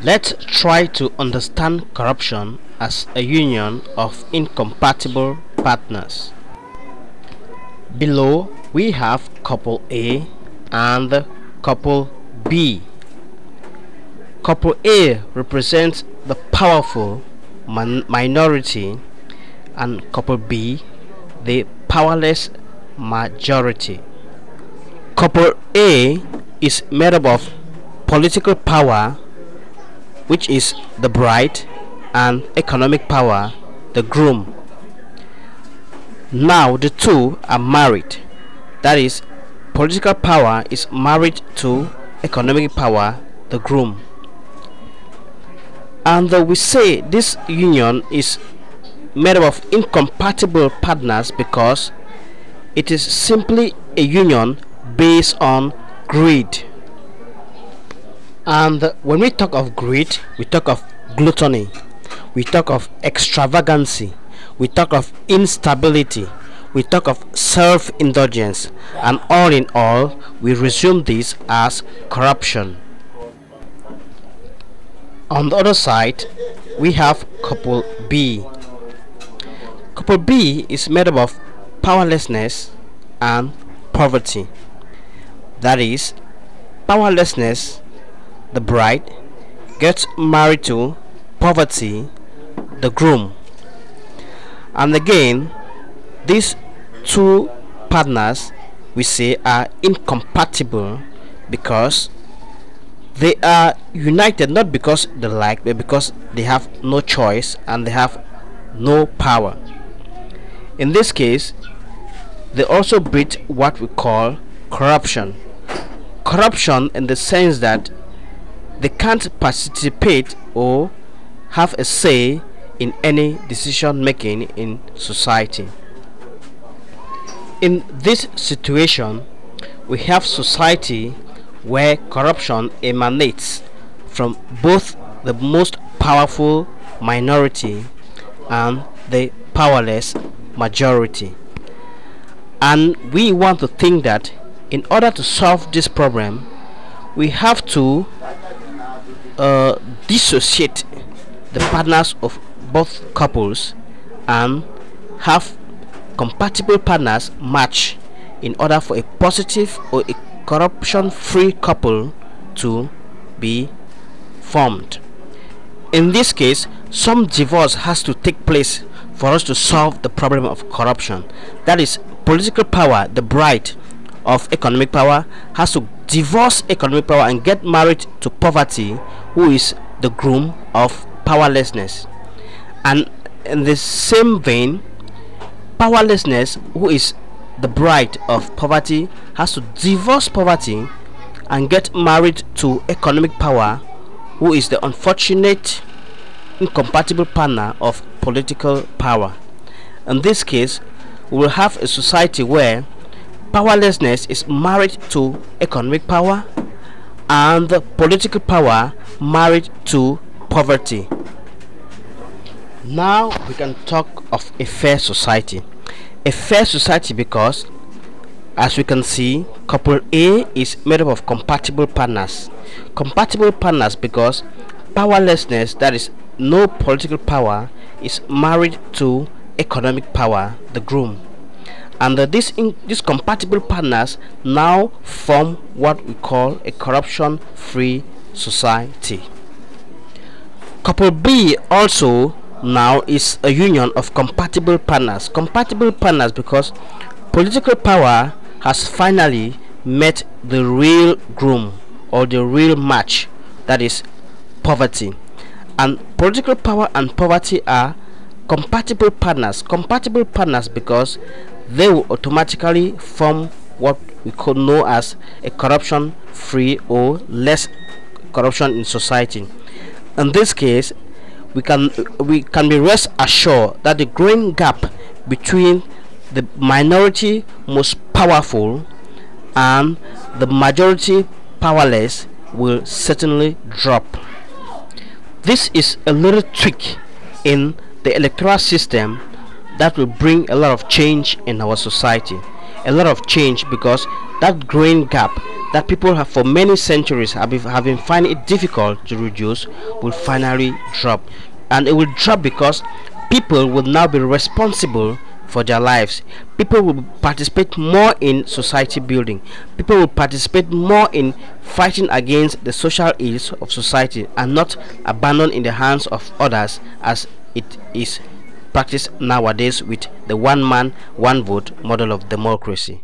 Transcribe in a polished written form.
Let's try to understand corruption as a union of incompatible partners. Below we have couple A and couple B. Couple A represents the powerful minority and couple B the powerless majority. Couple A is made up of political power, which is the bride, and economic power, the groom. Now the two are married, that is, political power is married to economic power, the groom. And we say this union is made up of incompatible partners because it is simply a union based on greed. And when we talk of greed, we talk of gluttony, we talk of extravagancy, we talk of instability, we talk of self-indulgence, and all in all, we resume this as corruption. On the other side, we have couple B. Couple B is made up of powerlessness and poverty. That is, powerlessness, the bride, gets married to poverty, the groom. And again, these two partners we say are incompatible because they are united not because they like, but because they have no choice and they have no power. In this case, they also breed what we call corruption. Corruption in the sense that they can't participate or have a say in any decision making in society. In this situation, we have society where corruption emanates from both the most powerful minority and the powerless majority. And we want to think that in order to solve this problem, we have to dissociate the partners of both couples and have compatible partners match in order for a positive or a corruption-free couple to be formed. In this case, some divorce has to take place for us to solve the problem of corruption. That is, political power, the bride of economic power, has to divorce economic power and get married to poverty, who is the groom of powerlessness. And in the same vein, powerlessness, who is the bride of poverty, has to divorce poverty and get married to economic power, who is the unfortunate incompatible partner of political power. In this case, we will have a society where powerlessness is married to economic power and the political power married to poverty. Now we can talk of a fair society. A fair society because, as we can see, couple A is made up of compatible partners. Compatible partners because powerlessness, that is no political power, is married to economic power, the groom. And these compatible partners now form what we call a corruption-free society. Couple B also now is a union of compatible partners. Compatible partners because political power has finally met the real groom or the real match, that is poverty. And political power and poverty are compatible partners. Compatible partners because they will automatically form what we could know as a corruption free or less corruption in society. In this case, we can be rest assured that the growing gap between the minority most powerful and the majority powerless will certainly drop. This is a little tweak in the electoral system that will bring a lot of change in our society. a lot of change, because that growing gap that people have for many centuries have been finding it difficult to reduce will finally drop. And it will drop because people will now be responsible for their lives. People will participate more in society building. People will participate more in fighting against the social ills of society, and not abandoned in the hands of others as it is practiced nowadays with the one man one vote model of democracy.